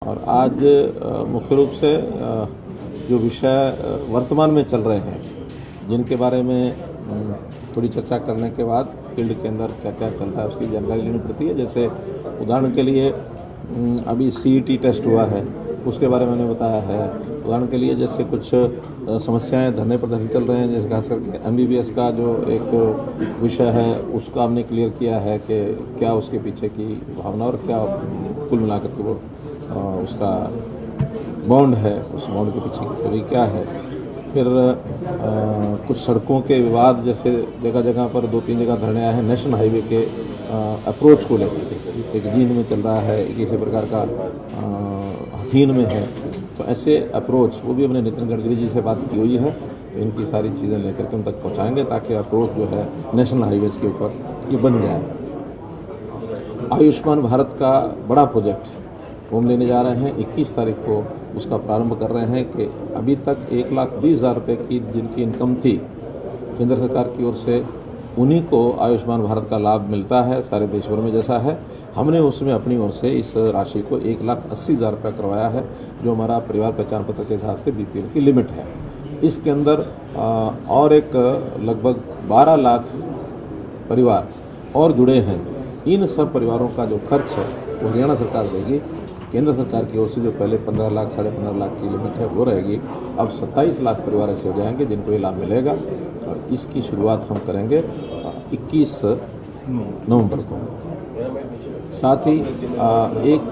और आज मुख्य रूप से जो विषय वर्तमान में चल रहे हैं, जिनके बारे में थोड़ी चर्चा करने के बाद फील्ड के अंदर क्या क्या चल रहा है उसकी जानकारी लेनी पड़ती है। जैसे उदाहरण के लिए अभी CET टेस्ट हुआ है, उसके बारे में मैंने बताया है। उदाहरण के लिए जैसे कुछ समस्याएं धरने प्रदर्शन चल रहे हैं, जैसे खास करके MBBS का जो एक विषय है उसका हमने क्लियर किया है कि क्या उसके पीछे की भावना और क्या कुल मिलाकर के वो उसका बॉन्ड है, उस बॉन्ड के पीछे की तभी क्या है। फिर कुछ सड़कों के विवाद, जैसे जगह जगह पर 2-3 जगह धरने आए हैं नेशनल हाईवे के अप्रोच को लेकर के, एक जींद में चल रहा है, एक इसी प्रकार का हथीन में है। तो ऐसे अप्रोच वो भी हमने नितिन गडकरी जी से बात की हुई है, तो इनकी सारी चीज़ें लेकर के उन तक पहुँचाएँगे ताकि अप्रोच जो है नेशनल हाईवेज़ के ऊपर ये बन जाए। आयुष्मान भारत का बड़ा प्रोजेक्ट वो हम लेने जा रहे हैं। 21 तारीख को उसका प्रारंभ कर रहे हैं कि अभी तक 1,20,000 रुपये की जिनकी इनकम थी केंद्र सरकार की ओर से, उन्हीं को आयुष्मान भारत का लाभ मिलता है, सारे देश भर में जैसा है। हमने उसमें अपनी ओर से इस राशि को 1,80,000 रुपये करवाया है, जो हमारा परिवार पहचान पत्र के हिसाब से BPL की लिमिट है। इसके अंदर और एक लगभग 12 लाख परिवार और जुड़े हैं। इन सब परिवारों का जो खर्च है वो हरियाणा सरकार देगी। केंद्र सरकार की ओर से जो पहले 15 लाख 15.5 लाख की लिमिट है वो रहेगी। अब 27 लाख परिवार ऐसे हो जाएंगे जिनको ये लाभ मिलेगा, और इसकी शुरुआत हम करेंगे 21 नवंबर को। साथ ही एक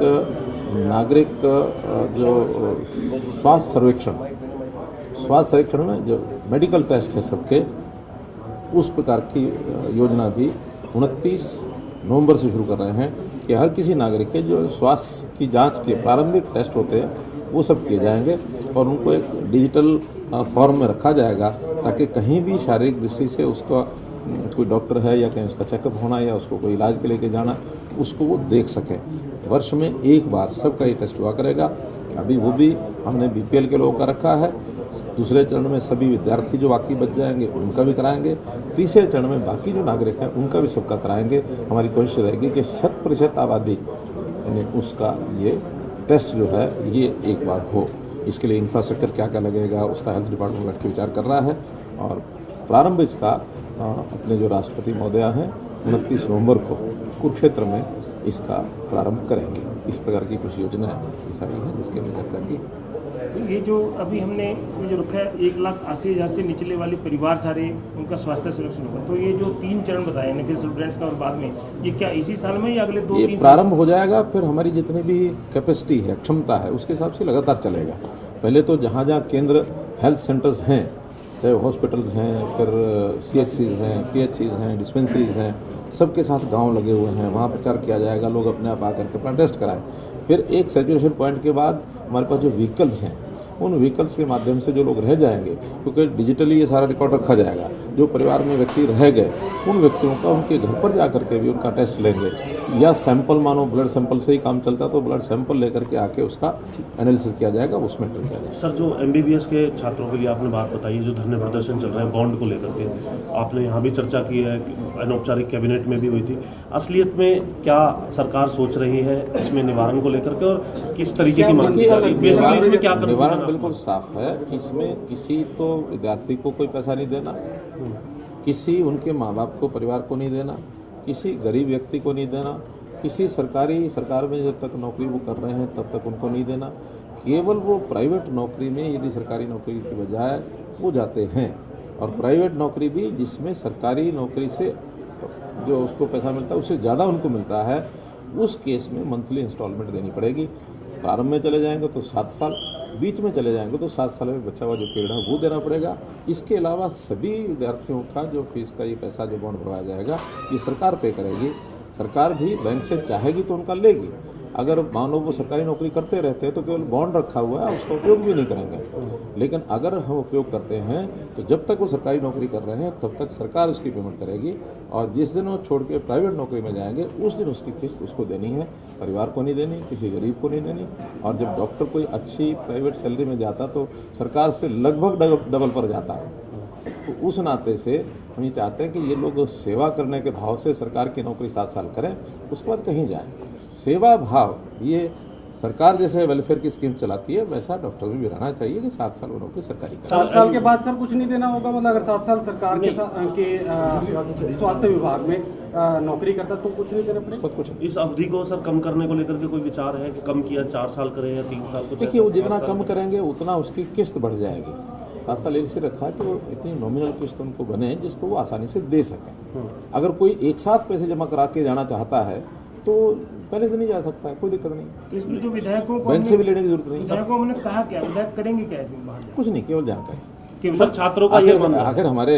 नागरिक जो स्वास्थ्य सर्वेक्षण में जो मेडिकल टेस्ट है सबके, उस प्रकार की योजना भी 29 नवंबर से शुरू कर रहे हैं कि हर किसी नागरिक के जो स्वास्थ्य की जांच के प्रारंभिक टेस्ट होते हैं वो सब किए जाएंगे और उनको एक डिजिटल फॉर्म में रखा जाएगा, ताकि कहीं भी शारीरिक दृष्टि से उसका कोई डॉक्टर है या कहीं उसका चेकअप होना या उसको कोई इलाज के लेके जाना, उसको वो देख सकें। वर्ष में एक बार सबका ये टेस्ट हुआ करेगा। अभी वो भी हमने BPL के लोगों का रखा है। दूसरे चरण में सभी विद्यार्थी जो बाकी बच जाएंगे उनका भी कराएंगे। तीसरे चरण में बाकी जो नागरिक हैं उनका भी सबका कराएंगे। हमारी कोशिश रहेगी कि 100% आबादी यानी उसका ये टेस्ट जो है ये एक बार हो। इसके लिए इंफ्रास्ट्रक्चर क्या क्या लगेगा उसका हेल्थ डिपार्टमेंट बैठ के विचार कर रहा है, और प्रारंभ इसका अपने जो राष्ट्रपति महोदय हैं 29 नवंबर को कुरुक्षेत्र में इसका प्रारंभ करेंगे। इस प्रकार की कुछ योजनाएं सारी हैं जिसके हमने चर्चा की। तो ये जो अभी हमने इसमें जो रखा है 1,80,000 से निचले वाले परिवार सारे उनका स्वास्थ्य सुरक्षण होगा, तो ये जो 3 चरण बताए हैं फिर स्टूडेंट्स का और बाद में, ये क्या इसी साल में या अगले 2-3 प्रारंभ हो जाएगा? फिर हमारी जितनी भी कैपेसिटी है, क्षमता है, उसके हिसाब से लगातार चलेगा। पहले तो जहाँ जहाँ केंद्र हेल्थ सेंटर्स हैं, चाहे हॉस्पिटल्स हैं, फिर CHCs हैं, PHCs हैं, डिस्पेंसरीज हैं, सबके साथ गांव लगे हुए हैं, वहाँ प्रचार किया जाएगा, लोग अपने आप आकर के अपना टेस्ट कराएं। फिर एक सैचुरेशन पॉइंट के बाद हमारे पास जो व्हीकल्स हैं, उन व्हीकल्स के माध्यम से जो लोग रह जाएंगे, क्योंकि डिजिटली ये सारा रिकॉर्ड रखा जाएगा, जो परिवार में व्यक्ति रह गए उन व्यक्तियों का उनके घर पर जा करके भी उनका टेस्ट लेंगे, या सैंपल, मानो ब्लड सैंपल से ही काम चलता तो ब्लड सैंपल लेकर के आके उसका एनालिसिस किया जाएगा, उसमें एंटर किया जाएगा। सर, जो MBBS के छात्रों के लिए आपने बात बताई, जो धरने प्रदर्शन चल रहे हैं बॉन्ड को लेकर के, आपने यहाँ भी चर्चा की है, अनौपचारिक कैबिनेट में भी हुई थी। असलियत में क्या सरकार सोच रही है इसमें निवारण को लेकर के, और किस तरीके की मांग की जा रही है? बेसिकली इसमें क्या निवारण बिल्कुल साफ है। इसमें किसी तो विद्यार्थी को कोई पैसा नहीं देना, किसी उनके माँ बाप को, परिवार को नहीं देना, किसी गरीब व्यक्ति को नहीं देना, किसी सरकार में जब तक नौकरी वो कर रहे हैं तब तक उनको नहीं देना। केवल वो प्राइवेट नौकरी में यदि सरकारी नौकरी के बजाय वो जाते हैं, और प्राइवेट नौकरी भी जिसमें सरकारी नौकरी से जो उसको पैसा मिलता है उससे ज़्यादा उनको मिलता है, उस केस में मंथली इंस्टॉलमेंट देनी पड़ेगी। प्रारंभ में चले जाएंगे तो 7 साल, बीच में चले जाएंगे तो 7 साल में बचा हुआ जो पीरियड है वो देना पड़ेगा। इसके अलावा सभी विद्यार्थियों का जो फीस का ये पैसा जो बॉन्ड भरवाया जाएगा ये सरकार पे करेगी। सरकार भी बैंक से चाहेगी तो उनका लेगी। अगर मान लो वो सरकारी नौकरी करते रहते हैं तो केवल बॉन्ड रखा हुआ है, उसका उपयोग भी नहीं करेंगे। लेकिन अगर हम उपयोग करते हैं तो जब तक वो सरकारी नौकरी कर रहे हैं तब तक सरकार उसकी पेमेंट करेगी, और जिस दिन वो छोड़ के प्राइवेट नौकरी में जाएंगे उस दिन उसकी किस्त उसको देनी है, परिवार को नहीं देनी, किसी गरीब को नहीं देनी। और जब डॉक्टर कोई अच्छी प्राइवेट सैलरी में जाता तो सरकार से लगभग डबल पर जाता है। तो उस नाते से हम ये चाहते हैं कि ये लोग सेवा करने के भाव से सरकार की नौकरी 7 साल करें, उसके बाद कहीं जाएं। सेवा भाव ये सरकार जैसे वेलफेयर की स्कीम चलाती है वैसा डॉक्टर भी रहना चाहिए कि 7 साल उन्होंने सरकारी करें। 7 साल के बाद सर कुछ नहीं देना होगा, मतलब अगर 7 साल सरकार के स्वास्थ्य विभाग में नौकरी करता तो कुछ नहीं देना पड़ेगा। बहुत कुछ इस अवधि को सर कम करने को लेकर के कोई विचार है कि कम किया 4 साल करें या 3 साल कुछ देखिए, वो ऐसा? जितना कम करेंगे उतना उसकी किस्त बढ़ जाएगी। 7 साल इसलिए रखा है कि वो इतनी नॉमिनल किस्त उनको बने जिसको वो आसानी से दे सकें। अगर कोई एक साथ पैसे जमा करा के जाना चाहता है तो पहले से नहीं जा सकता है, कोई दिक्कत नहीं। तो इसमें जो विधायकों को बैंक से भी लेने की जरूरत नहीं। विधायकों ने कहा क्या, विधायक करेंगे क्या इसमें बाहर कुछ नहीं, केवल जानकारी। केवल सर छात्रों का ये मानना है आखिर हमारे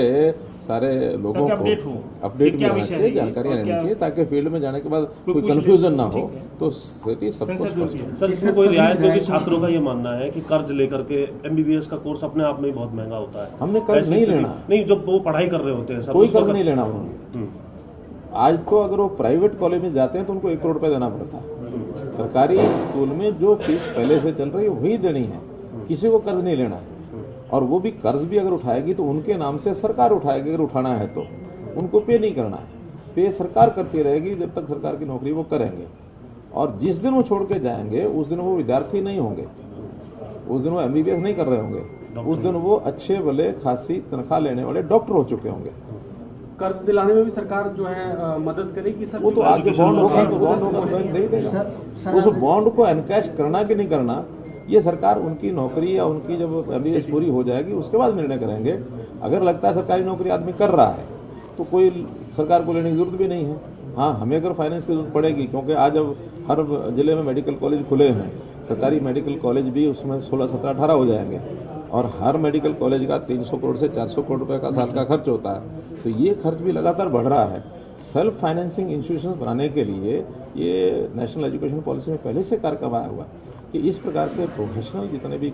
सारे लोगों ताकि को अपडेट हो। अपडेट क्या मिलना विषय चाहिए, है ये? जानकारियां और रहनी क्या- चाहिए ताकि फील्ड में जाने के बाद कोई पूछ ले। कंफ्यूजन ना हो, ठीक है। तो स्थिति सबको संसद स्पष्ट में हो। सर इसमें कोई रियायत होगी? छात्रों का ये मानना है कि कर्ज लेकर के एमबीबीएस का कोर्स अपने आप में ही बहुत महंगा होता है। हमने कर्ज ऐसी नहीं स्थिति- लेना। नहीं, जब वो पढ़ाई कर रहे होते हैं सर कोई उस कर्ज वक्त- नहीं लेना उन्होंने। आज तो अगर वो प्राइवेट कॉलेज में जाते हैं तो उनको 1 करोड़ रुपए देना पड़ता है। सरकारी स्कूल में जो फीस पहले से चल रही है वही देनी है, किसी को कर्ज नहीं लेना है। और वो भी कर्ज भी अगर उठाएगी तो उनके नाम से सरकार उठाएगी, अगर उठाना है तो उनको पे नहीं करना है। पे सरकार करती रहेगी जब तक सरकार की नौकरी वो करेंगे। और जिस दिन वो छोड़ के जाएंगे उस दिन वो विद्यार्थी नहीं होंगे, उस दिन वो एमबीबीएस नहीं कर रहे होंगे, उस दिन वो अच्छे भले खासी तनख्वाह लेने वाले डॉक्टर हो चुके होंगे। कर्ज दिलाने में भी सरकार जो है मदद करेगी सर। वो तो आगे बॉन्ड होगा तो बॉन्ड होगा तो बैंक दे ही देगा। उस बॉन्ड को एनकैश करना कि नहीं करना ये सरकार उनकी नौकरी या उनकी जब एमबीबीएस पूरी हो जाएगी उसके बाद निर्णय करेंगे। अगर लगता है सरकारी नौकरी आदमी कर रहा है तो कोई सरकार को लेने की जरूरत भी नहीं है। हाँ, हमें अगर फाइनेंस की जरूरत पड़ेगी, क्योंकि आज अब हर जिले में मेडिकल कॉलेज खुले हैं, सरकारी मेडिकल कॉलेज भी उसमें 16, 17, 18 हो जाएंगे और हर मेडिकल कॉलेज का 300 करोड़ से 400 करोड़ रुपए का साल का खर्च होता है। तो ये खर्च भी लगातार बढ़ रहा है। सेल्फ फाइनेंसिंग इंस्टीट्यूशन बनाने के लिए ये नेशनल एजुकेशन पॉलिसी में पहले से कार्य करवाया हुआ कि इस प्रकार के प्रोफेशनल जितने भी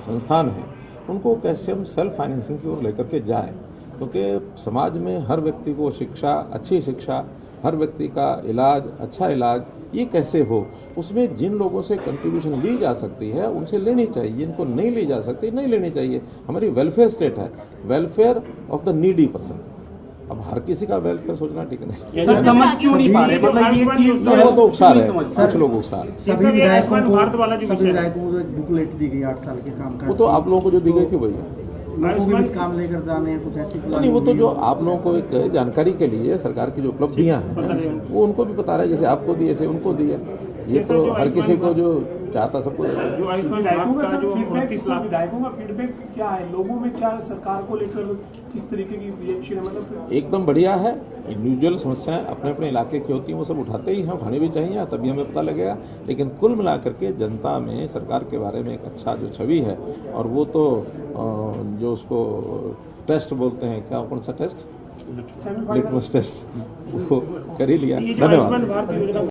संस्थान हैं उनको कैसे हम सेल्फ फाइनेंसिंग की ओर लेकर के जाएं, क्योंकि समाज में हर व्यक्ति को शिक्षा, अच्छी शिक्षा, हर व्यक्ति का इलाज, अच्छा इलाज ये कैसे हो, उसमें जिन लोगों से कंट्रीब्यूशन ली जा सकती है उनसे लेनी चाहिए, जिनको नहीं ली जा सकती नहीं लेनी चाहिए। हमारी वेलफेयर स्टेट है, welfare of the needy person. अब हर किसी का वेलफेयर सोचना ठीक नहीं। सर समझ क्यों नहीं पा रहे, मतलब ये चीज जो है वो तो उकसा रहे नहीं हैं, समझ। कुछ लोग उकसा रहे हैं। सर, सभी ये विधायकों आयुष्मान भारत वाला जो को विषय है। जो बुकलेट दी गई 8 साल के काम का, वो तो आप लोगों को जो दी गई थी वही है। लोगों के भी काम लेकर जाने हैं, कुछ ऐसी नहीं, वो तो जो आप लोगों को एक जानकारी के लिए सरकार की जो उपलब्धियां हैं वो उनको भी बता रहा है, जैसे आपको दी ऐसे उनको दी है। ये तो हर किसी को जो चाहता सबको जो आयुष्मान विधायकों भारत का का सर जो फीडबैक, 29 लाख विधायकों का फीडबैक क्या है, लोगों में क्या है, सरकार को लेकर किस तरीके की रिएक्शन है, मतलब एकदम बढ़िया है। इंडिविजुअल समस्याएं अपने अपने इलाके की होती हैं, वो सब उठाते ही हैं, उठानी भी चाहिए, तभी हमें पता लगेगा। लेकिन कुल मिलाकर के जनता में सरकार के बारे में एक अच्छा जो छवि है, और वो तो जो उसको टेस्ट बोलते हैं, क्या कौन सा टेस्ट, लिटमस टेस्ट, वो कर ही लिया। ये जो धन्यवाद। आयुष्मान भारत योजना